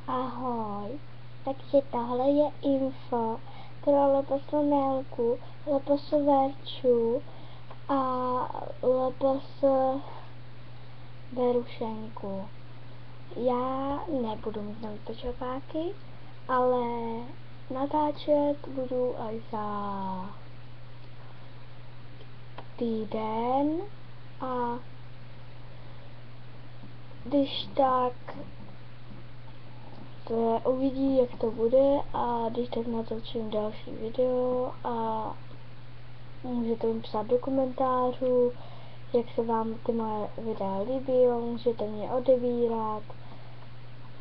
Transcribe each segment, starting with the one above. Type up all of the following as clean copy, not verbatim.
Ahoj, takže tohle je info pro Leposu Nelku, Leposu Verču a Leposu Berušenku. Já nebudu mít nový pečováky, ale natáčet budu až za týden a když tak se uvidí, jak to bude, a když tak natočím další video a můžete mi psát do komentářů, jak se vám ty moje videa líbí, můžete mě odebírat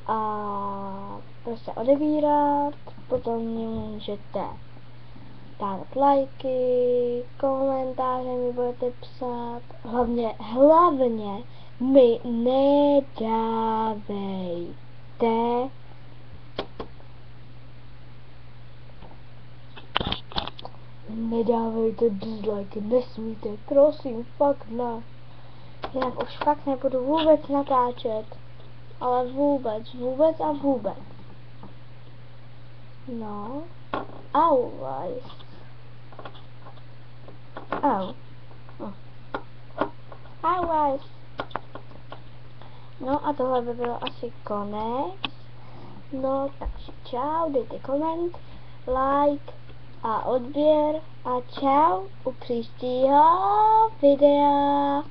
a prostě odebírat, potom mě můžete dávat lajky, komentáře mi budete psát, hlavně mi nedávejte dislike, nesmíte, prosím, fakt ne. Jinak už fakt nebudu vůbec natáčet, ale vůbec a vůbec. No, au, guys. Au. Au, guys. No a tohle by bylo asi konec. No, takže čau, dejte koment, like a odběr a čau u příštího videa.